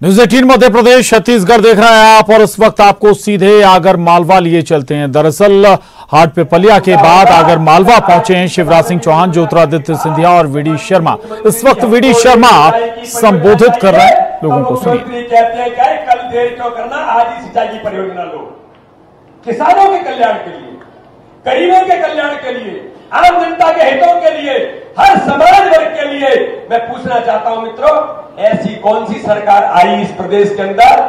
News 18 Madhya Pradesh Chhattisgarh देख रहे हैं आप और इस वक्त आपको सीधे आगर मालवा लिए चलते हैं। दरअसल हाट पिपलिया के बाद आगर मालवा पहुंचे हैं शिवराज सिंह चौहान, ज्योतिरादित्य सिंधिया और वीडी शर्मा। इस वक्त वीडी शर्मा संबोधित कर रहे हैं लोगों को। सुनिए। कहते हैं क्या कल देर क्यों करना, आज ही सिंचाई की परियोजना लो, किसानों के कल्याण के लिए, गरीबों के कल्याण के लिए, आम जनता के हितों के लिए, हर समाज वर्ग के लिए। मैं पूछना चाहता हूं मित्रों, ऐसी कौन सी सरकार आई इस प्रदेश के अंदर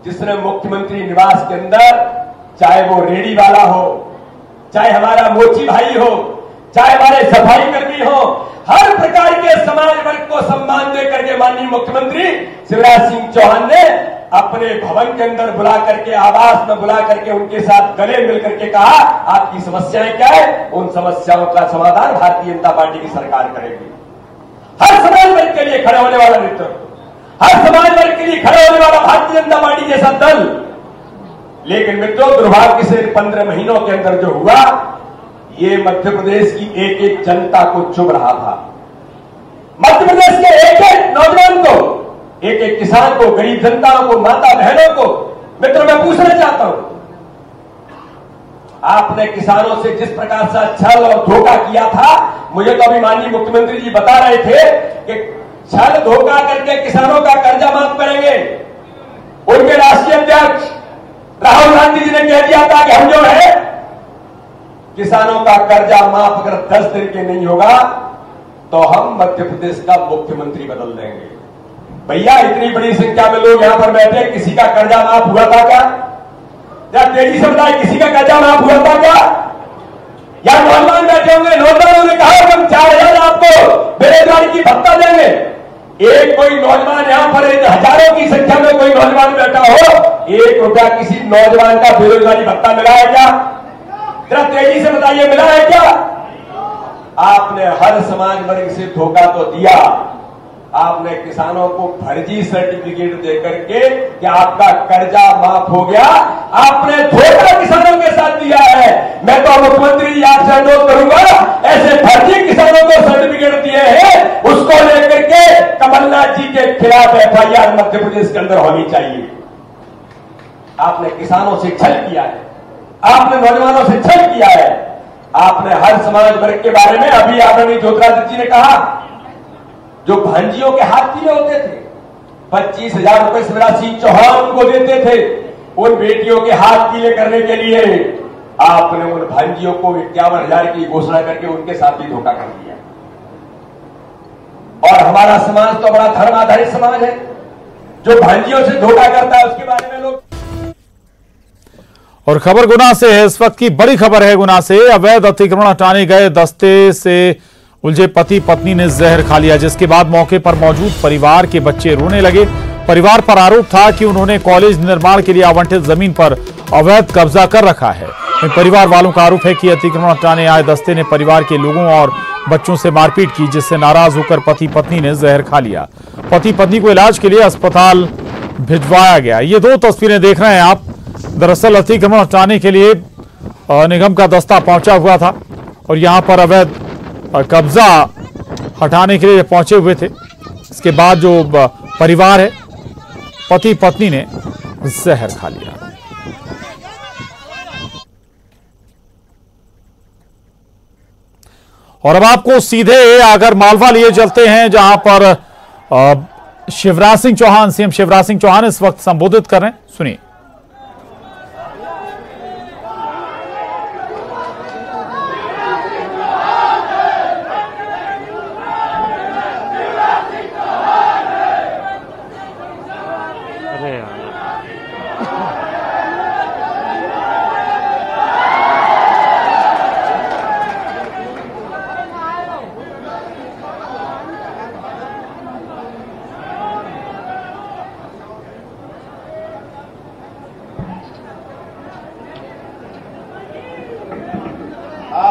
जिसने मुख्यमंत्री निवास के अंदर, चाहे वो रेडी वाला हो, चाहे हमारा मोची भाई हो, चाहे हमारे सफाई कर्मी हो, हर प्रकार के समाज वर्ग को सम्मान देकर के माननीय मुख्यमंत्री शिवराज सिंह चौहान ने अपने भवन के अंदर बुला करके, आवास में बुला करके उनके साथ गले मिल करके कहा, आपकी समस्याएं क्या है, उन समस्याओं का समाधान भारतीय जनता पार्टी की सरकार करेगी। हर समाज वर्ग के लिए खड़े होने वाला नेतृत्व, हर समाज वर्ग के लिए खड़े होने वाला भारतीय जनता पार्टी जैसा दल। लेकिन मित्रों, दुर्भाग्य से 15 महीनों के अंदर जो हुआ, ये मध्य प्रदेश की एक एक जनता को चुभ रहा था। मध्य प्रदेश के एक एक नौजवान को, एक एक किसान को, गरीब जनताओं को, माता बहनों को। मित्रों, मैं पूछना चाहता हूं, आपने किसानों से जिस प्रकार से छल और धोखा किया था, मुझे तो अभी माननीय मुख्यमंत्री जी बता रहे थे कि छल धोखा करके किसानों का कर्जा माफ करेंगे। उनके राष्ट्रीय अध्यक्ष राहुल गांधी जी ने कह दिया था कि हम जो है किसानों का कर्जा माफ अगर 10 दिन के नहीं होगा तो हम मध्य प्रदेश का मुख्यमंत्री बदल देंगे। भैया, इतनी बड़ी संख्या में लोग यहां पर बैठे, किसी का कर्जा माफ हुआ था क्या? या तेजी से बताए, किसी का कर्जा माफ हुआ था क्या? या नौजवान बैठे होंगे, नौजवानों ने कहा हम 4000 आपको बेरोजगारी की भत्ता देंगे। एक कोई नौजवान यहां पर हजारों की संख्या में कोई नौजवान बैठा हो, 1 रुपया किसी नौजवान का बेरोजगारी भत्ता मिला है क्या? जरा तेजी से बताइए, मिला है क्या? आपने हर समाज वर्ग से धोखा तो दिया। आपने किसानों को फर्जी सर्टिफिकेट देकर के कि आपका कर्जा माफ हो गया, आपने धोखा किसानों के साथ दिया है। मैं तो मुख्यमंत्री जी आपसे अनुरोध करूंगा, ऐसे फर्जी किसानों को सर्टिफिकेट दिए हैं, उसको लेकर के कमलनाथ जी के खिलाफ FIR मध्य प्रदेश के अंदर होनी चाहिए। आपने किसानों से छल किया है, आपने नौजवानों से छल किया है, आपने हर समाज वर्ग के बारे में, अभी आदरणीय ज्योतिरादित्य जी ने कहा, जो भांजियों के हाथ पीले होते थे, 25,000 रुपए शिवराज सिंह चौहान उनको देते थे, उन बेटियों के हाथ पीले करने के लिए आपने उन भांजियों को 51,000 की घोषणा करके उनके साथ भी धोखा कर दिया। और हमारा समाज तो बड़ा धर्म आधारित समाज है, जो भांजियों से धोखा करता है उसके बारे में लोग। और खबर गुना से है, इस वक्त की बड़ी खबर है गुना से। अवैध अतिक्रमण हटाने गए दस्ते से उलझे पति पत्नी ने जहर खा लिया, जिसके बाद मौके पर मौजूद परिवार के बच्चे रोने लगे। परिवार पर आरोप था कि उन्होंने कॉलेज निर्माण के लिए आवंटित जमीन पर अवैध कब्जा कर रखा है। परिवार वालों का आरोप है कि अतिक्रमण हटाने आए दस्ते ने परिवार के लोगों और बच्चों से मारपीट की, जिससे नाराज होकर पति पत्नी ने जहर खा लिया। पति पत्नी को इलाज के लिए अस्पताल भिजवाया गया। ये 2 तस्वीरें देख रहे हैं आप। दरअसल अतिक्रमण हटाने के लिए निगम का दस्ता पहुंचा हुआ था और यहां पर अवैध कब्जा हटाने के लिए पहुंचे हुए थे। इसके बाद जो परिवार है, पति पत्नी ने जहर खा लिया। और अब आपको सीधे आगर मालवा लिए चलते हैं, जहां पर शिवराज सिंह चौहान, सीएम शिवराज सिंह चौहान इस वक्त संबोधित कर रहे हैं। सुनिए।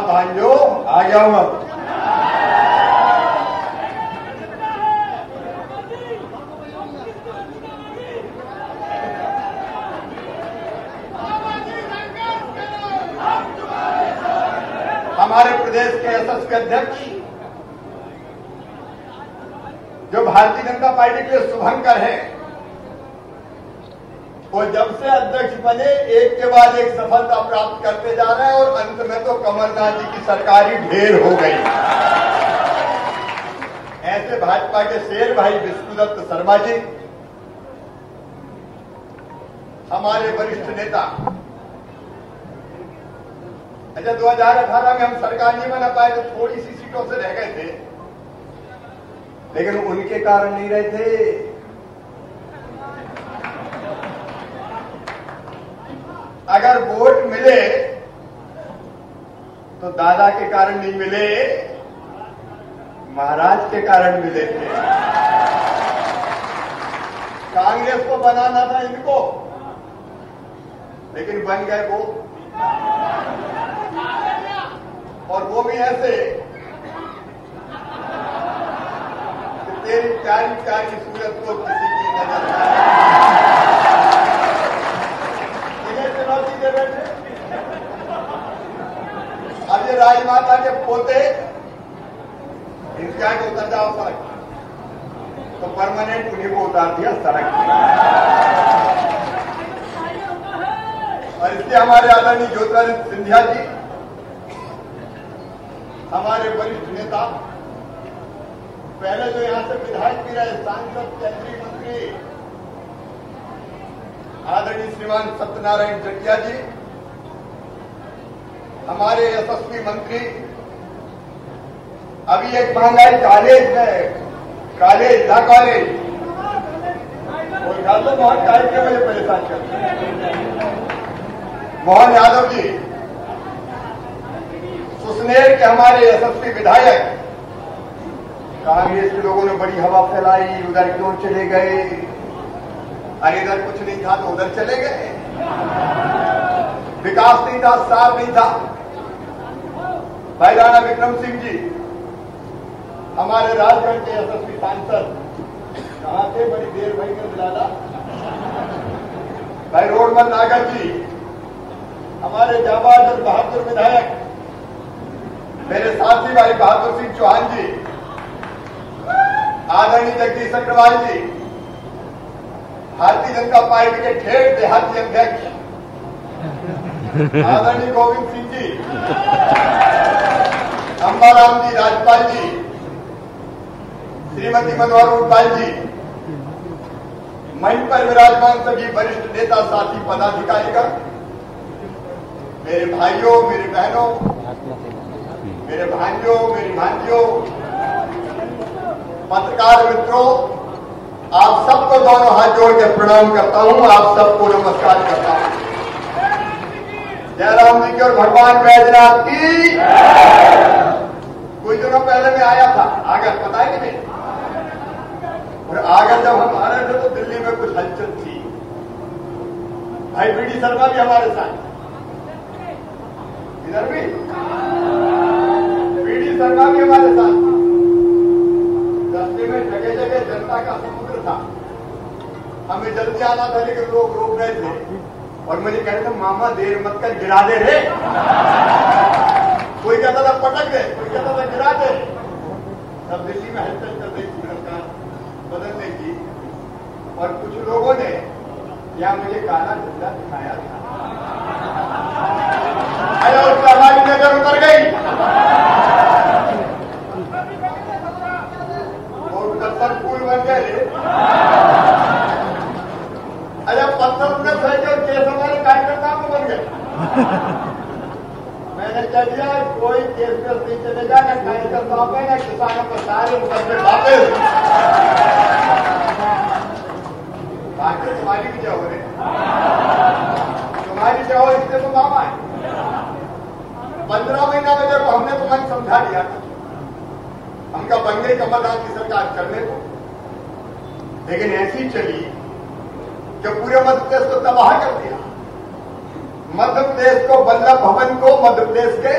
भाइयों, आ जाओ अब। हमारे प्रदेश के SSP अध्यक्ष जो भारतीय जनता पार्टी के शुभंकर हैं, वो जब से अध्यक्ष बने एक के बाद एक सफलता प्राप्त करते जा रहे हैं और अंत में तो कमलनाथ जी की सरकार ही ढेर हो गई। ऐसे भाजपा के शेर भाई विष्णुदत्त शर्मा जी, हमारे वरिष्ठ नेता। अच्छा, 2018 में हम सरकार नहीं बना पाए तो थोड़ी सी सीटों से रह गए थे, लेकिन उनके कारण नहीं रहे थे। अगर वोट मिले तो दादा के कारण नहीं मिले, महाराज के कारण मिले थे। कांग्रेस को बनाना था इनको, लेकिन बन गए वो, और वो भी ऐसे कि तेरी प्यारी प्यारी सूरत को किसी की नजर न आए। इन्हें चुनौती दे बैठे। अब ये राजमाता के पोते इनका को उतर जाओ सड़क, तो परमानेंट उन्हीं को उतार दिया सड़क पर। और इसलिए हमारे आदरणीय ज्योतिरादित्य सिंधिया जी, हमारे वरिष्ठ नेता, पहले जो यहां से विधायक भी रहे, सांसद, केंद्रीय मंत्री आदरणीय श्रीमान सत्यनारायण जटिया जी, हमारे यशस्वी मंत्री, अभी एक महंगाई कॉलेज में, कॉलेज ना कॉलेज, कोई ख्याल तो मोहन काहे के मुझे परेशान करते हैं, मोहन यादव जी, सुसनेर के हमारे यशस्वी विधायक। कांग्रेस के लोगों ने बड़ी हवा फैलाई, उधर क्यों चले गए, अरे इधर कुछ नहीं था तो उधर चले गए, विकास नहीं था, साफ नहीं था। भाई राणा विक्रम सिंह जी, हमारे राजगढ़ के यशस्वी सांसद, कहां थे, बड़ी देर भाई ने दिलाना। भाई रोडमल नागर जी, हमारे जाबाज और बहादुर विधायक, मेरे साथी भाई बहादुर सिंह चौहान जी, आदरणीय जगदीश अग्रवाल जी, भारतीय जनता पार्टी के ठेठ देहाती अध्यक्ष आदरणीय गोविंद सिंह जी, अंबाराम जी, राजपाल जी, श्रीमती मनोहर उटवाल जी, मंच पर विराजमान सभी वरिष्ठ नेता, साथी, पदाधिकारीगण, मेरे भाइयों, मेरी बहनों, मेरे भांजों, मेरी भांजियों, पत्रकार मित्रों, आप सबको दोनों हाथ जोड़ के प्रणाम करता हूं, आप सबको नमस्कार करता हूं। जयराम जी की और भगवान बैजनाथ की। कुछ दिनों पहले मैं आया था आगर, पता है कि नहीं, और आगर जब हम आ रहे थे तो दिल्ली में कुछ हलचल थी। भाई बीडी शर्मा भी हमारे साथ, इधर भी बीडी शर्मा भी हमारे साथ। रास्ते में जगह जगह जनता का समुद्र था, हमें जल्दी आना था लेकिन लोग रोक रहे थे और मुझे कहते थे मामा देर मत कर, गिरा दे रे। कोई कहता था पटक दे, कोई कहता था गिरा दे। तब दिल्ली में हलचल कर रही थी सरकार बदलने की, और कुछ लोगों ने यहाँ मुझे काला झंडा दिखाया था। उससे हमारी नजर उतर गई और 70 पुल बन गए। अरे पत्थर में फेंके और केस हमारे कार्यकर्ता को बन गए। मैंने कह दिया कोई केस में नहीं चलेगा, न कार्यकर्ताओं पे न किसानों को, सारे मुकदमे वापस। बाकी तुम्हारी भी क्या हो रही, तुम्हारी क्या हो, इससे तो मामा है। 15 महीना में देखो हमने तो मन समझा दिया था, हमका बन गई कमलनाथ की सरकार करने को, लेकिन ऐसी चली कि पूरे मध्य प्रदेश को तबाह कर दिया। मध्य प्रदेश को, वल्लभ भवन को मध्य प्रदेश के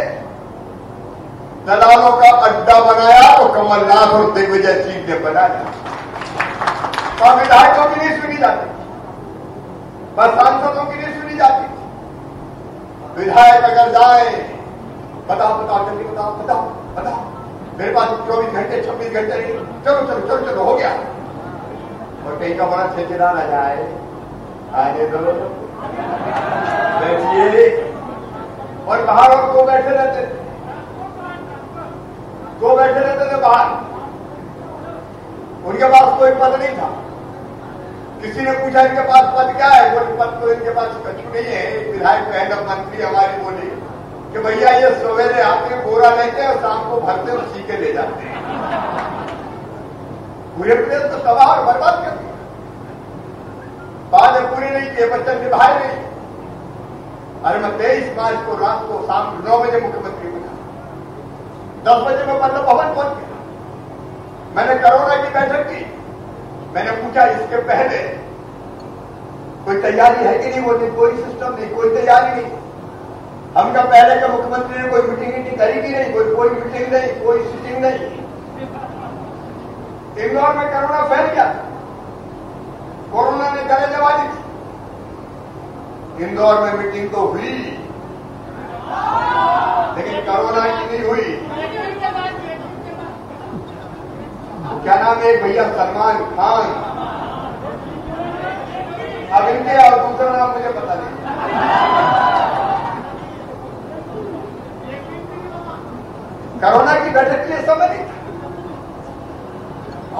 दलालों का अड्डा बनाया तो कमलनाथ और दिग्विजय सिंह ने बनाया। तो विधायकों की नहीं सुनी जाती, बस सांसदों की नहीं सुनी जाती। विधायक अगर जाए, बताओ बताओ जल्दी बताओ बताओ बताओ, मेरे पास 24 घंटे 26 घंटे नहीं, चलो चलो चलो चलो हो गया। और कहीं का बड़ा ठेकेदार आ जाए आने दो, बैठिए। और बाहर और दो बैठे रहते थे, बाहर। उनके पास कोई पद नहीं था। किसी ने पूछा इनके पास पद क्या है? कोई पद तो इनके पास कछु नहीं है। एक विधायक बहन मंत्री हमारी बोली कि भैया ये सवेरे आते हैं, बोरा लेते हैं और शाम को भरते हैं और सीके ले जाते हैं। पूरे प्रदेश को तबाह और बर्बाद कर दिया। बातें पूरी नहीं की, बच्चन निभाए नहीं। अरे मैं 23 मार्च को रात को शाम 9 बजे मुख्यमंत्री बना, 10 बजे में मतलब भवन पहुंच गया। मैंने कोरोना की बैठक की। मैंने पूछा इसके पहले कोई तैयारी है कि नहीं? बोली कोई सिस्टम नहीं, कोई तैयारी नहीं। हमका पहले के मुख्यमंत्री ने कोई मीटिंग करी कि नहीं? कोई मीटिंग नहीं, कोई सीटिंग नहीं। इंदौर में कोरोना फैल गया, कोरोना ने गले दबा दी थी। इंदौर में मीटिंग तो हुई लेकिन कोरोना की नहीं हुई। क्या नाम है भैया? सलमान खान। अब इनके और दूसरा नाम मुझे पता नहीं। कोरोना की बैठक के लिए समय नहीं था।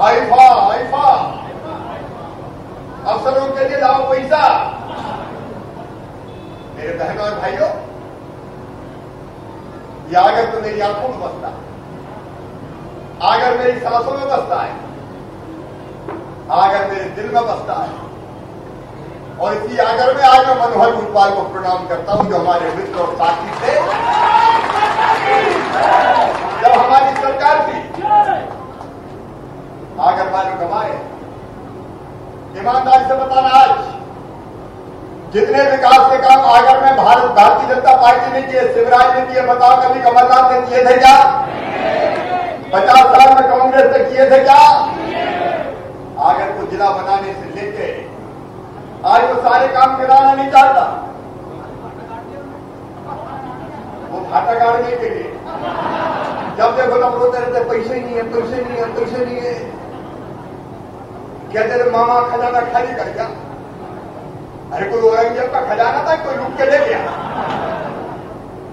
आईफा अफसरों के लिए लाओ पैसा। मेरे बहनों और भाइयों, ये अगर तो मेरी आंखों में बसता है, अगर मेरी सांसों में बसता है, अगर मेरे दिल में बसता है, और इसी आगर में आज मैं मनोहर ऊंटवाल को प्रणाम करता हूं, जो हमारे मित्र और साथी थे जब हमारी सरकार थी। आगर वाले कमाए, ईमानदारी से बताना, आज जितने विकास के काम आगर में भारतीय जनता पार्टी ने किए, शिवराज ने किए, बताओ कभी कमलनाथ ने किए थे क्या? 50 साल में कांग्रेस ने किए थे क्या? आगर को जिला बनाने से लेके आज वो सारे काम कराना नहीं चाहता। वो फाटा गाड़ने के लिए जब देखो तब रोते रहते, पैसे नहीं है, पैसे नहीं है, पैसे नहीं है। कहते थे मामा खजाना खाली कर गया। अरे कोई औरंगजेब का खजाना था, कोई लूट के ले गया?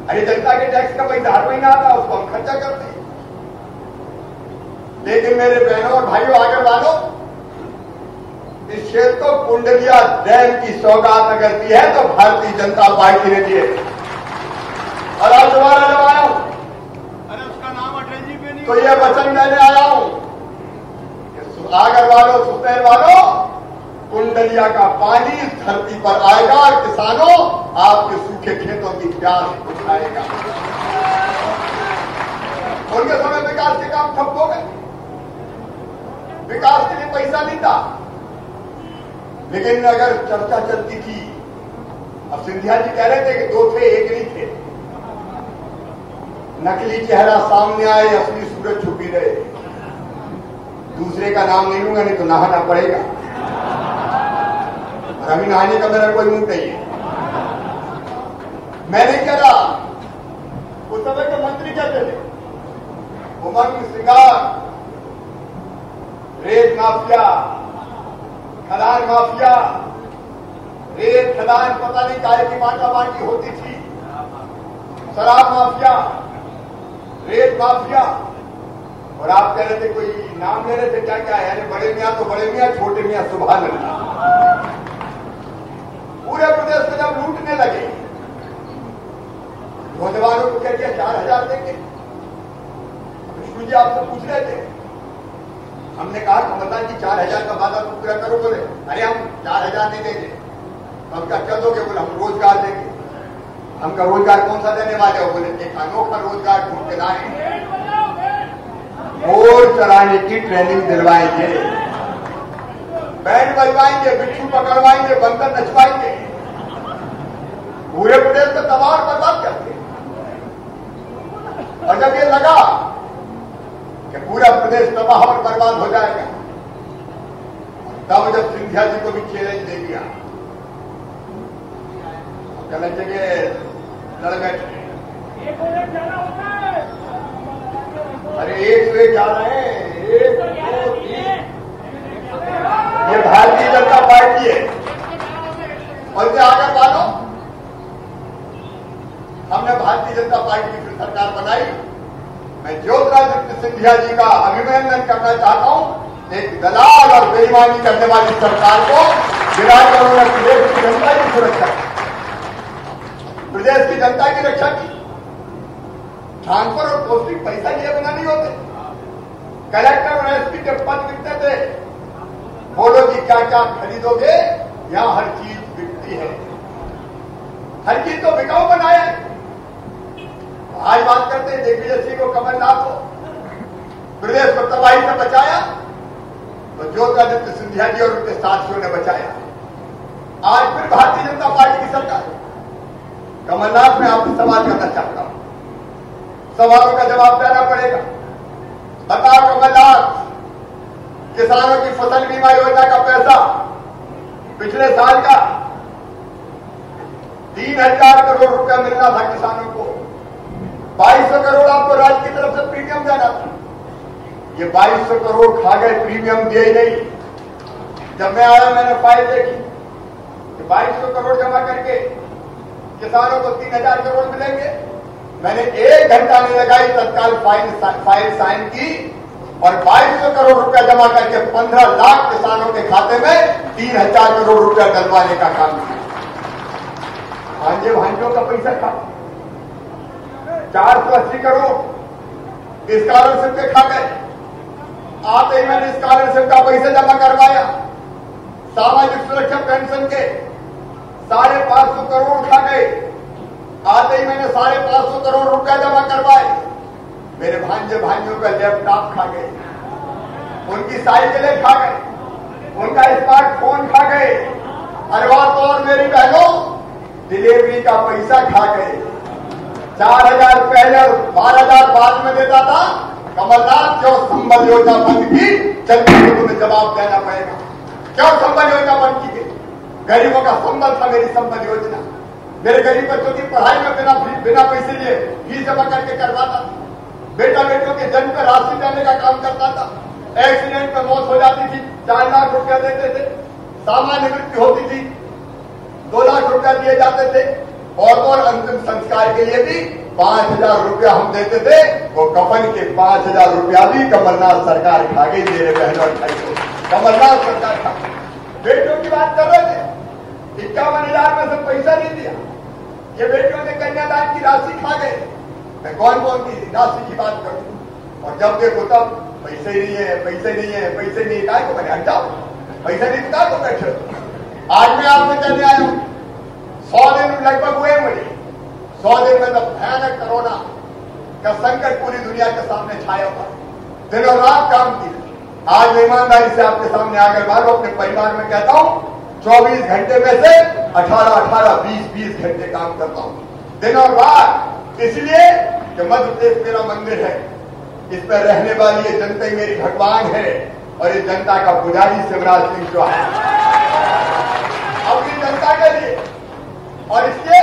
अरे जनता के टैक्स का पैसा हर महीना आता, उसको हम खर्चा करते। लेकिन मेरे बहनों और भाइयों, आगर वालों, इस क्षेत्र को कुंडलिया डैम की सौगात अगर दी है तो भारतीय जनता पार्टी ने दी है। और आज दोबारा जब आया हूं, अरे उसका नाम अटल जी पे नहीं, तो ये वचन मैंने आया हूं कि आगर वालों, सुसनेर वालों, कुंडलिया का पानी इस धरती पर आएगा और किसानों आपके सूखे खेतों की प्यास बुझाएगा। उनके समय विकास के काम ठप हो गए, विकास के लिए पैसा नहीं था। लेकिन अगर चर्चा चलती थी, अब सिंधिया जी कह रहे थे कि 2 थे, 1 नहीं थे। नकली चेहरा सामने आए, असली सूरज छुपी रहे। दूसरे का नाम नहीं लूंगा, नहीं तो नहाना पड़ेगा। और अभी नहाने का मेरा कोई मुंह नहीं है। मैं नहीं कह रहा, उस समय के मंत्री कहते थे उमंग सिंगार, रेत माफिया, खदान माफिया, रेत खदान पता नहीं काहे की बांटा बांटी होती थी, शराब माफिया, रेत माफिया। और आप कह रहे थे, कोई नाम ले रहे थे, क्या क्या है? अरे बड़े मियां तो बड़े मियां, छोटे मियां सुभान अल्लाह। पूरे प्रदेश में जब लूटने लगे, नौजवानों को कह दिया 4000 देंगे। विष्णु जी आपसे पूछ रहे थे, हमने कहा कमलनाथ जी 4000 का वादा तो पूरा करो। बोले अरे हम 4000 नहीं देंगे। तो हम क्या क्या दोगे? बोले हम रोजगार देंगे। हमका रोजगार कौन सा देने वाले हो? बोले एक अनोखा रोजगार ढूंढ के लाएंगे, मोर चलाने की ट्रेनिंग दिलवाएंगे, बैंड बजवाएंगे, बिच्छू पकड़वाएंगे, बंकर नचवाएंगे। पूरे प्रदेश को तबाह और बर्बाद करते। और जब ये लगा कि पूरा प्रदेश तबाह और बर्बाद हो जाएगा, तब जब सिंधिया जी को भी चैलेंज दे दिया, चले जगह लड़ बैठे। अरे 1 से 1 जा रहे हैं, 1 2 3। ये भारतीय जनता पार्टी है, पार्टी की फिर सरकार बनाई। मैं ज्योतिरादित्य सिंधिया जी का अभिनंदन करना चाहता हूं। एक दलाल और बेईमानी करने वाली सरकार को गिराकर उन्होंने प्रदेश की जनता की सुरक्षा की, प्रदेश की जनता की रक्षा की। ट्रांसफर और पोस्टिंग पैसा लिए बिना नहीं होते। कलेक्टर और एसपी के पद बिकते थे। बोलो जी क्या क्या खरीदोगे, यहां हर चीज बिकती है, हर चीज तो बिकाऊ बनाया है। आज बात करते हैं दिग्विजय सिंह को, कमलनाथ को प्रदेश को तबाही से बचाया तो ज्योतिरादित्य सिंधिया जी और उनके साथियों ने बचाया। आज फिर भारतीय जनता पार्टी की सरकार। कमलनाथ मैं आपसे सवाल करना चाहता हूं, सवालों का जवाब देना पड़ेगा। बताओ कमलनाथ, किसानों की फसल बीमा योजना का पैसा पिछले साल का 3000 करोड़ रुपया मिलना था किसानों को। 2200 करोड़ आपको राज्य की तरफ से प्रीमियम देना था। ये 2200 करोड़ खा गए, प्रीमियम दिए ही नहीं। जब मैं आया मैंने फाइल देखी कि 2200 करोड़ जमा करके किसानों को 3000 करोड़ मिलेंगे। मैंने 1 घंटा नहीं लगाई, तत्काल फाइल साइन की और 2200 करोड़ रुपया जमा करके 15 लाख किसानों के खाते में 3000 करोड़ रुपया डलवाने का काम किया। भांजे भांजों का पैसा था 480 करोड़ स्कॉलरशिप के खा गए। आते ही मैंने स्कॉलरशिप का पैसा जमा करवाया। सामाजिक सुरक्षा पेंशन के 550 करोड़ खा गए। आते ही मैंने 550 करोड़ रुपया जमा करवाए। मेरे भांजे भाइयों का लैपटॉप खा गए, उनकी साइकिलें खा गए, उनका स्मार्टफोन खा गए। अरे बात तो और मेरी बहनों, डिलीवरी का पैसा खा गए। 4000 पहले और 12000 बाद में देता था। कमलनाथ क्यों संबल योजना बंद की, चलती तो तुम्हें जवाब देना पड़ेगा। क्यों संबल योजना बंद की गई? गरीबों का संबल था मेरी संबल योजना। मेरे गरीब बच्चों की पढ़ाई में बिना पैसे लिए फीस जमा करके करवाता था। बेटा बेटियों के जन्म पर राशि देने का काम करता था। एक्सीडेंट में मौत हो जाती थी 4 लाख रुपया देते थे। सामान्य मृत्यु होती थी 2 लाख रुपया दिए जाते थे। और अंतिम संस्कार के लिए भी 5000 रुपया हम देते थे। वो कफन के 5000 रुपया भी कमलनाथ सरकार खा गई। मेरे बहनों और भाइयों, कमलनाथ सरकार खा गई। बेटियों की बात कर रहे थे, 51,000 में से पैसा नहीं दिया। ये बेटियों ने कन्यादान की राशि खा गए। मैं कौन कौन की राशि की बात करूं? और जब देखो तब पैसे नहीं है, पैसे नहीं है, पैसे नहीं है। को मैंने हट जाओ, पैसे नहीं दिखा तो बैठे। आज मैं आपसे कहने आया हूं, 100 दिन लगभग हुए मुझे। 100 दिन में तो भयानक कोरोना का संकट पूरी दुनिया के सामने छाया हुआ। दिन और रात काम किया। आज मैं ईमानदारी से आपके सामने आकर मानो अपने परिवार में कहता हूं, 24 घंटे में से 18, 20 घंटे काम करता हूं, दिन और रात। इसलिए कि मध्य प्रदेश मेरा मंदिर है, इस पर रहने वाली ये जनता ही मेरी भगवान है और ये जनता का पुजारी शिवराज सिंह चौहान अपनी जनता के लिए। और इसलिए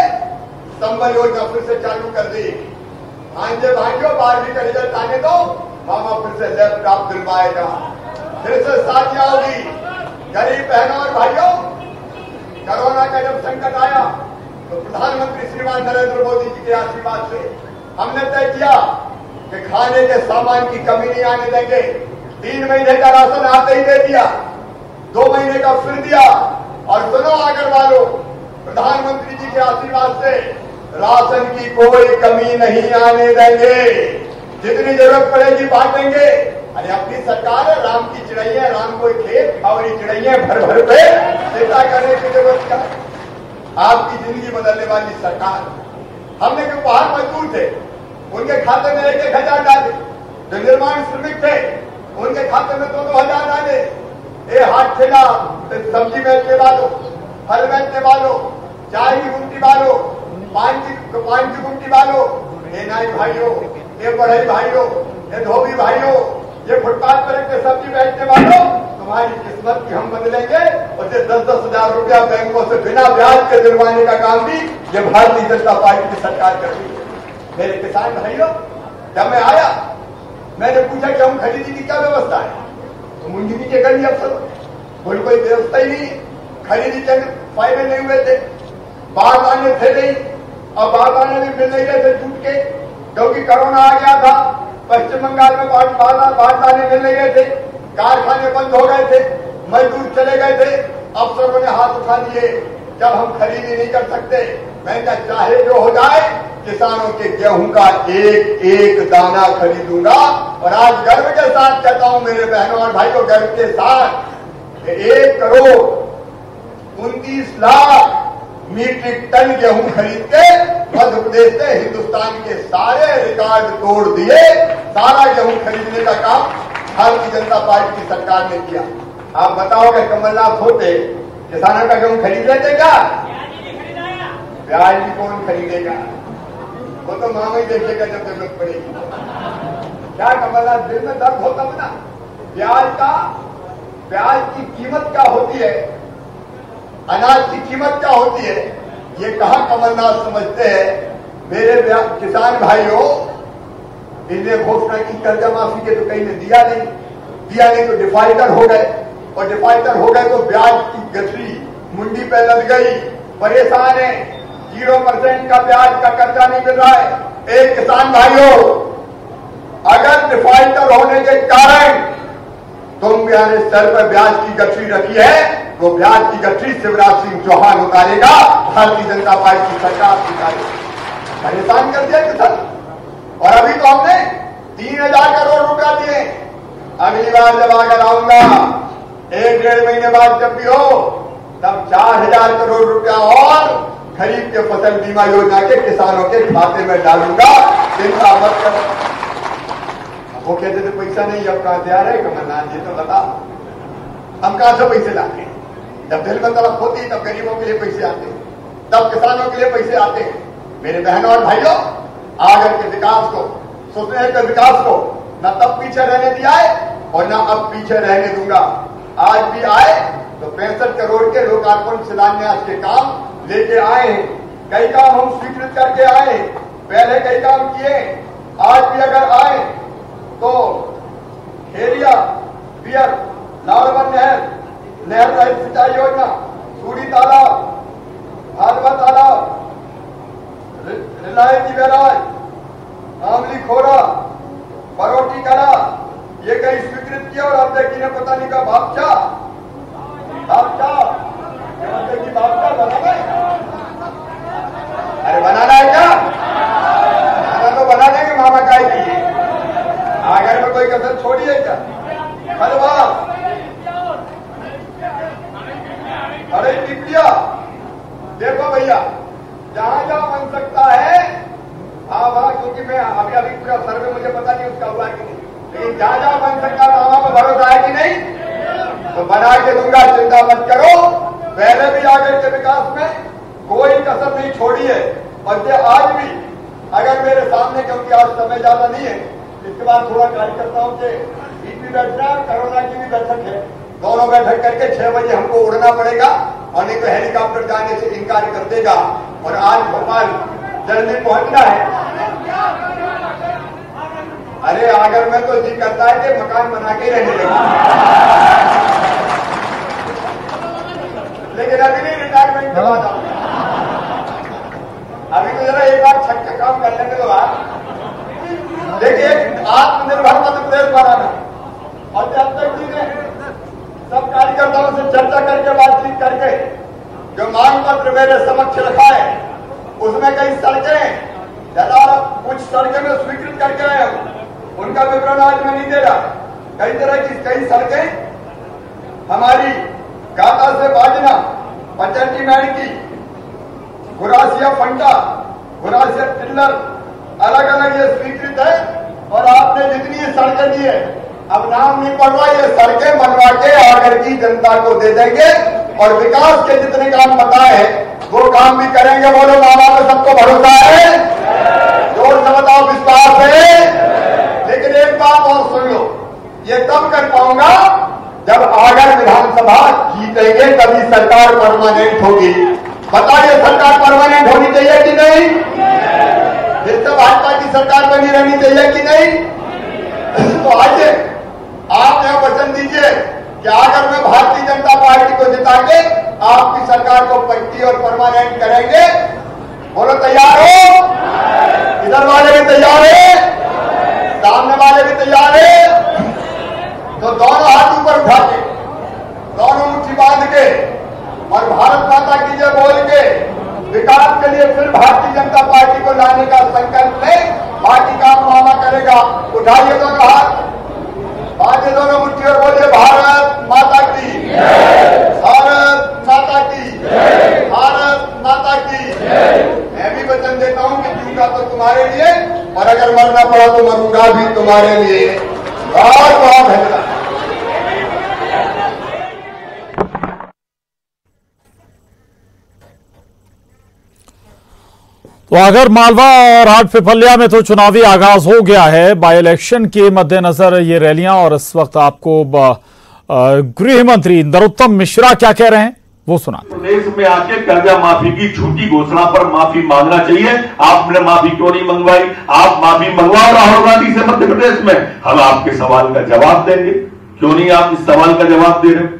संबल योजना फिर से चालू कर दी। भांजे भाइयों, 12वीं का रिजल्ट आने दो, मामा फिर से लैपटॉप दिलवाएगा, फिर से शादियां होगी। गरीब बहनों और भाइयों, कोरोना का जब संकट आया तो प्रधानमंत्री श्रीमान नरेंद्र मोदी जी के आशीर्वाद से हमने तय किया कि खाने के सामान की कमी नहीं आने देंगे। 3 महीने का राशन आते ही दे दिया, 2 महीने का फिर दिया। और सुनो आगर वालों, प्रधानमंत्री जी के आशीर्वाद से राशन की कोई कमी नहीं आने देंगे। जितनी जरूरत पड़ेगी बांटेंगे। अरे अपनी सरकार है, राम की चिड़ैया, राम को खेत खावरी चिड़ैया भर भर पे चिंता करने की जरूरत क्या है? आपकी जिंदगी बदलने वाली सरकार। हमने जो बाहर मजदूर थे उनके खाते में 1,000 डाले, जो निर्माण श्रमिक थे उनके खाते में 2,000 डाले। ये हाथ ठेला, सब्जी बेचने वालों, फल बेचने वालों, चाय की गुमटी वालों, पान की गुमटी वालों, ये नाई भाइयों, ये बढ़ई भाइयों, ये धोबी भाइयों, ये फुटपाथ पर के सब्जी बेचने वालों, तुम्हारी किस्मत की हम बदलेंगे। और 10-10 हजार रुपया बैंकों से बिना ब्याज के दिलवाने का काम भी ये भारतीय जनता पार्टी की सरकार कर रही है। मेरे किसान भाइयों, जब मैं आया मैंने पूछा कि हम खरीदी की क्या व्यवस्था है, तो मुंडी के गली अफसर बोले कोई व्यवस्था ही नहीं, खरीदी के फायदे नहीं हुए थे, बारदाने थे नहीं, अब बारदाने भी मिल नहीं रहे थे जूट के, क्योंकि कोरोना आ गया था। पश्चिम बंगाल में बारदाने मिल नहीं रहे थे, कारखाने बंद हो गए थे, मजदूर चले गए थे। अफसरों ने हाथ उठा लिए, जब हम खरीद ही नहीं कर सकते, मैं क्या चाहे जो हो जाए, किसानों के गेहूं का एक एक दाना खरीदूंगा। और आज गर्व के साथ कहता हूं मेरे बहनों और भाइयों, गर्व के साथ 1 करोड़ 29 लाख मीट्रिक टन गेहूं खरीद के मध्य प्रदेश ने हिंदुस्तान के सारे रिकॉर्ड तोड़ दिए। सारा गेहूं खरीदने का काम भारतीय जनता पार्टी की सरकार ने किया। आप बताओगे कमलनाथ होते किसानों का गेहूं खरीद लेते क्या? प्याज भी कौन खरीदेगा? वो तो मामा ही देखेगा जब जरूरत पड़ेगी। क्या कमलनाथ दिल में दर्द होता है ना? प्याज की कीमत क्या होती है, अनाज की कीमत क्या होती है, ये कहां कमलनाथ समझते हैं। मेरे किसान भाइयों, इन्हें घोषणा की कर्जा माफी के, तो कहीं ने दिया नहीं तो डिफाल्टर हो गए, और डिफाल्टर हो गए तो ब्याज की गठरी मुंडी पे लग गई, परेशान है। 0% का ब्याज का कर्जा नहीं मिल रहा है। एक किसान भाइयों, अगर डिफाल्टर होने के कारण तुम मेरे सर पर ब्याज की गठरी रखी है, तो ब्याज की गठरी शिवराज सिंह चौहान उतारेगा, भारतीय जनता पार्टी की सरकार उतारेगी। परेशान कर दिया किसान। और अभी तो हमने 3000 करोड़ रुपया दिए। अगली बार जब आकर आऊंगा 1-1.5 महीने बाद जब भी हो, तब 4000 करोड़ रुपया और खरीफ के फसल बीमा योजना के किसानों के खाते में डालूंगा। चिंता मत करो। वो कहते थे पैसा नहीं, अब कहां से आ रहे कमलनाथ जी, तो बता हम कहां से पैसे लाते हैं? जब दिल में तड़प होती तब गरीबों के लिए पैसे आते हैं, तब किसानों के लिए पैसे आते हैं। मेरे बहनों और भाइयों, आगर के विकास को, सुनहरे के विकास को न तब पीछे रहने दिया है और न अब पीछे रहने दूंगा। आज भी आए तो 65 करोड़ के लोकार्पण शिलान्यास के काम लेके आए हैं। कई काम हम स्वीकृत करके आए, पहले कई काम किए। आज भी अगर आए तो खेरिया, बियर, लाड़वन नहर रहित सिंचाई योजना, सूड़ी तालाब, भागवत तालाब, रिलायंस बैराज, आमली खोरा, बरोटी कला, ये कई स्वीकृत किया। और अब देखिए पता नहीं का बापचा बनाना है। अरे बनाना है क्या? खाना तो बना देंगे मामा काय के लिए। आगर में कोई कसर छोड़िए क्या? हलवा, अरे टिपड़िया, देखो भैया, जहां जहां बन सकता है, हाँ, क्योंकि मैं अभी पूरा सर्वे मुझे पता नहीं उसका हुआ कि नहीं, लेकिन जहां जहां बन सकता है मामा को भरोसा है कि नहीं, तो बना के दूंगा। चिंता मत करो। पहले भी आगर के विकास में कोई कसर नहीं छोड़ी है। और आज भी अगर मेरे सामने, क्योंकि आज समय ज्यादा नहीं है, इसके बाद थोड़ा कार्यकर्ताओं के बीच भी बैठना, कोरोना की भी बैठक है, दोनों बैठक करके 6 बजे हमको उड़ना पड़ेगा, और नहीं तो हेलीकॉप्टर जाने से इनकार कर देगा। और आज भोपाल जल्दी पहुंचना है। अरे आगर में तो जी करता है कि मकान बना के रहने लगे, लेकिन अभी नहीं, रिटायरमेंट के बाद आऊंगा। अभी तो जरा एक बार छक्का काम कर लेंगे तो देखिए, आत्मनिर्भर मध्य प्रदेश बनाना। और जब तक चीजें सब कार्यकर्ताओं से चर्चा करके, बातचीत करके, जो मांग पत्र मेरे समक्ष रखा है, उसमें कई सड़कें, कुछ सड़कें में स्वीकृत करके आए हम, उनका विवरण आज मैं नहीं दे रहा। कई तरह की कई सड़कें हमारी गाता से बाजना, पचटी मैड की, गुरासिया फंटा, गुरासिया टिल्लर, अलग अलग ये स्वीकृत है। और आपने जितनी ये सड़कें दी है, अब नाम नहीं पड़ रहा, ये सड़कें बनवा के आगर की जनता को दे देंगे। और विकास के जितने काम बताए वो काम भी करेंगे। बोलो मामा को सबको भरोसा है? जोर से बताओ, विश्वास है? लेकिन एक बात और सुन लो, ये तब कर पाऊंगा जब आगर विधानसभा जीतेंगे, तभी सरकार परमानेंट होगी। बताइए, सरकार परमानेंट होनी चाहिए कि नहीं? फिर से भाजपा की सरकार बनी रहनी चाहिए कि नहीं? तो आज आप यह वचन दीजिए कि अगर में भारतीय जनता पार्टी को जिता के आपकी सरकार को पक्की और परमानेंट करेंगे, बोलो तैयार हो? इधर वाले भी तैयार है, सामने वाले भी तैयार है। तो दोनों हाथ ऊपर उठा के, दोनों मुट्ठी बांध के और भारत माता की जय बोल के विकास के लिए फिर भारतीय जनता पार्टी को लाने का संकल्प ले। बाकी काम मामा करेगा। उठाइए दोनों हाथ, बांधिए दोनों मुट्ठी और बोलिए भारत माता की, भारत माता की, भारत माता की। मैं भी वचन देता हूं कि जीऊंगा तो तुम्हारे लिए, और अगर मरना पड़ा तो मरूंगा भी तुम्हारे लिए। बहुत बहुत धन्यवाद। तो अगर मालवा और हाटपिपल्या में तो चुनावी आगाज हो गया है। बाई इलेक्शन के मद्देनजर ये रैलियां, और इस वक्त आपको गृह मंत्री नरोत्तम मिश्रा क्या कह रहे हैं वो सुना। प्रदेश में आके कर्जा माफी की झूठी घोषणा पर माफी मांगना चाहिए। आपने माफी क्यों नहीं मंगवाई? आप माफी मंगवाओ राहुल गांधी से मध्य प्रदेश में, हम आपके सवाल का जवाब देंगे। क्यों नहीं आप इस सवाल का जवाब दे रहे?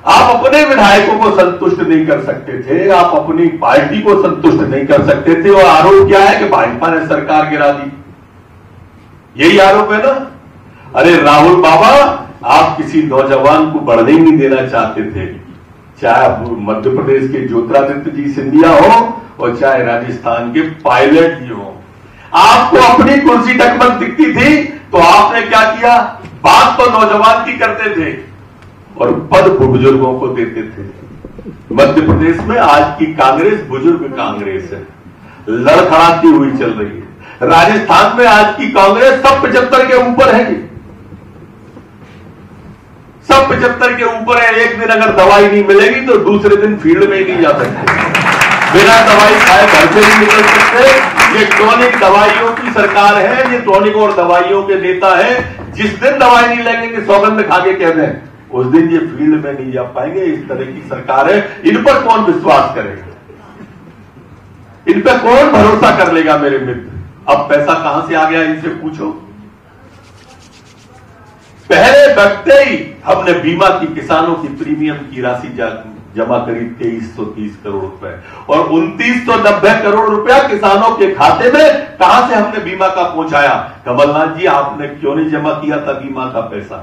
आप अपने विधायकों को संतुष्ट नहीं कर सकते थे, आप अपनी पार्टी को संतुष्ट नहीं कर सकते थे, और आरोप क्या है कि भाजपा ने सरकार गिरा दी। यही आरोप है ना? अरे राहुल बाबा, आप किसी नौजवान को बढ़ने ही नहीं देना चाहते थे, चाहे मध्य प्रदेश के ज्योतिरादित्य जी सिंधिया हो और चाहे राजस्थान के पायलट जी हो। आपको अपनी कुर्सी टकमक दिखती थी तो आपने क्या किया? बात तो नौजवान की करते थे और पद बुजुर्गों को देते थे। मध्य प्रदेश में आज की कांग्रेस बुजुर्ग कांग्रेस है, लड़खड़ाती हुई चल रही है। राजस्थान में आज की कांग्रेस सब 75 के ऊपर है, सब 75 के ऊपर है। एक दिन अगर दवाई नहीं मिलेगी तो दूसरे दिन फील्ड में ही नहीं जा सकते, बिना दवाई खाए घर से नहीं निकल सकते। ये टॉनिक दवाइयों की सरकार है, ये टॉनिक और दवाइयों के नेता है। जिस दिन दवाई नहीं लगेंगे सौगंध खा के कह दें, उस दिन ये फील्ड में नहीं जा पाएंगे। इस तरह की सरकार है, इन पर कौन विश्वास करेगा? इन पर कौन भरोसा कर लेगा मेरे मित्र? अब पैसा कहां से आ गया इनसे पूछो। पहले वक्त ही हमने बीमा की किसानों की प्रीमियम की राशि जमा करी 2330 करोड़ रुपए, और 2990 करोड़ रुपया किसानों के खाते में कहां से हमने बीमा का पहुंचाया? कमलनाथ जी, आपने क्यों नहीं जमा किया था बीमा का पैसा?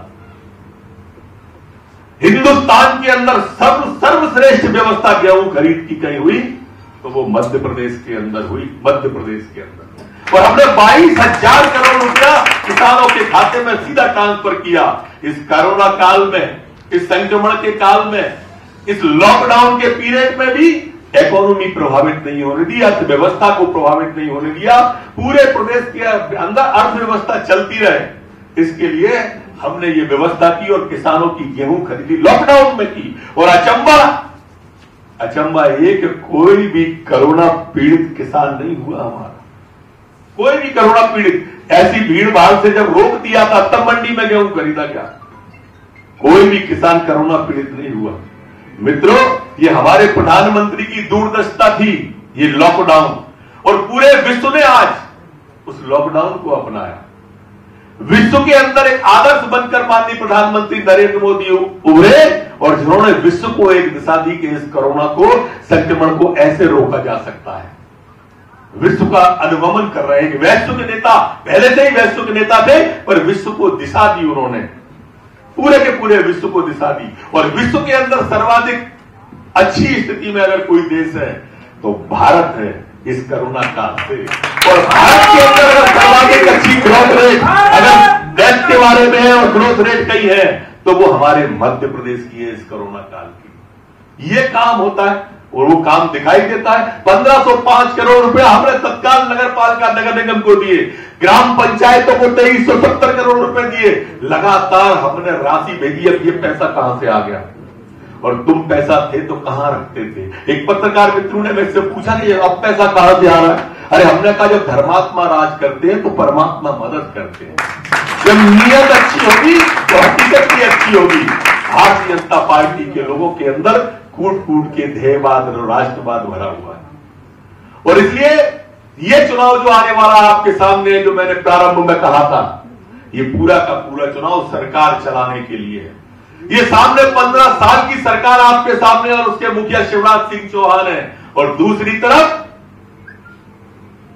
हिंदुस्तान के अंदर सर्वश्रेष्ठ व्यवस्था गेहूं खरीद की कहीं हुई तो वो मध्य प्रदेश के अंदर हुई, मध्य प्रदेश के अंदर। और हमने 22,000 करोड़ रुपया किसानों के खाते में सीधा ट्रांसफर किया। इस कोरोना काल में, इस संक्रमण के काल में, इस लॉकडाउन के पीरियड में भी इकोनॉमी प्रभावित नहीं होने दी, अर्थव्यवस्था को प्रभावित नहीं होने दिया। पूरे प्रदेश के अंदर अर्थव्यवस्था चलती रहे, इसके लिए हमने ये व्यवस्था की और किसानों की गेहूं खरीदी लॉकडाउन में की। और अचंबा ये कि कोई भी कोरोना पीड़ित किसान नहीं हुआ हमारा, कोई भी कोरोना पीड़ित। ऐसी भीड़ भाड़ से जब रोक दिया था तब मंडी में गेहूं खरीदा क्या? कोई भी किसान कोरोना पीड़ित नहीं हुआ। मित्रों, ये हमारे प्रधानमंत्री की दूरदर्शिता थी, ये लॉकडाउन, और पूरे विश्व ने आज उस लॉकडाउन को अपनाया। विश्व के अंदर एक आदर्श बनकर माननीय प्रधानमंत्री नरेंद्र मोदी उभरे और जिन्होंने विश्व को एक दिशा दी कि इस कोरोना को, संक्रमण को ऐसे रोका जा सकता है। विश्व का अनुगमन कर रहे हैं। वैश्व के नेता पहले से ही वैश्व के नेता थे, पर विश्व को दिशा दी उन्होंने, पूरे के पूरे विश्व को दिशा दी। और विश्व के अंदर सर्वाधिक अच्छी स्थिति में अगर कोई देश है तो भारत है इस कोरोना काल से। और भारत के अंदर अगर सर्वाधिक अच्छी ग्रोथ रेट, अगर डेथ के बारे में है और ग्रोथ रेट कहीं है तो वो हमारे मध्य प्रदेश की है इस कोरोना काल की। ये काम होता है और वो काम दिखाई देता है। 1505 करोड़ रुपया हमने तत्काल नगर पालिका नगर निगम को दिए, ग्राम पंचायतों को 2370 करोड़ रुपए दिए। लगातार हमने राशि भेजी। अब ये पैसा कहां से आ गया? और तुम पैसा थे तो कहां रखते थे? एक पत्रकार मित्रों ने मुझसे पूछा कि अब पैसा कहां से आ रहा है? अरे हमने कहा जब धर्मात्मा राज करते हैं तो परमात्मा मदद करते हैं। जब नीयत अच्छी होगी तो हकीकत भी अच्छी होगी। भारतीय जनता पार्टी के लोगों के अंदर कूट कूट के ध्येयवाद और राष्ट्रवाद भरा हुआ है। और इसलिए ये चुनाव जो आने वाला है आपके सामने, जो मैंने प्रारंभ में कहा था, ये पूरा का पूरा चुनाव सरकार चलाने के लिए है। ये सामने 15 साल की सरकार आपके सामने और उसके मुखिया शिवराज सिंह चौहान है। और दूसरी तरफ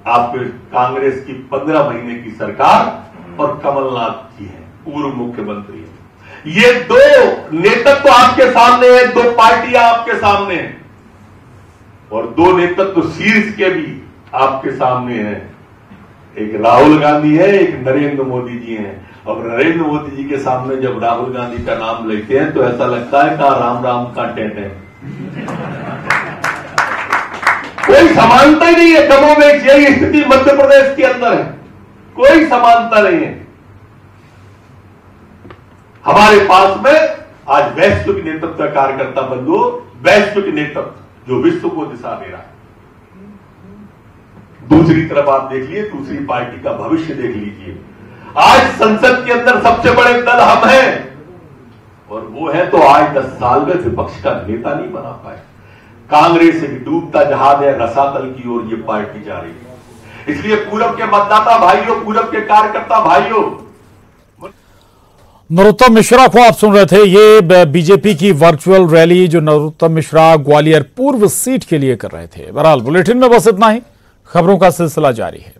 आपके कांग्रेस की 15 महीने की सरकार और कमलनाथ जी हैं, पूर्व मुख्यमंत्री हैं। ये दो नेतृत्व आपके सामने है, दो पार्टियां आपके सामने हैं और दो नेतृत्व शीर्ष के भी आपके सामने हैं। एक राहुल गांधी है, एक नरेंद्र मोदी जी हैं। अब नरेंद्र मोदी जी के सामने जब राहुल गांधी का नाम लेते हैं तो ऐसा लगता है कहां राम राम का टेंट है। कोई समानता ही नहीं है, कमोबेश यही स्थिति मध्य प्रदेश के अंदर है, कोई समानता नहीं है। हमारे पास में आज वैश्विक नेतृत्व का कार्यकर्ता बंधु, वैश्विक नेतृत्व जो विश्व को दिशा दे रहा है। दूसरी तरफ आप देख लीजिए, दूसरी पार्टी का भविष्य देख लीजिए। आज संसद के अंदर सबसे बड़े दल हम हैं और वो है तो आज 10 साल में विपक्ष का नेता नहीं बना पाए। कांग्रेस एक डूबता जहाज है, रसातल की ओर ये पार्टी जा रही है। इसलिए पूरब के मतदाता भाइयों, पूरब के कार्यकर्ता भाइयों, नरोत्तम मिश्रा को आप सुन रहे थे। ये बीजेपी की वर्चुअल रैली जो नरोत्तम मिश्रा ग्वालियर पूर्व सीट के लिए कर रहे थे। बहरहाल बुलेटिन में बस इतना ही। खबरों का सिलसिला जारी है।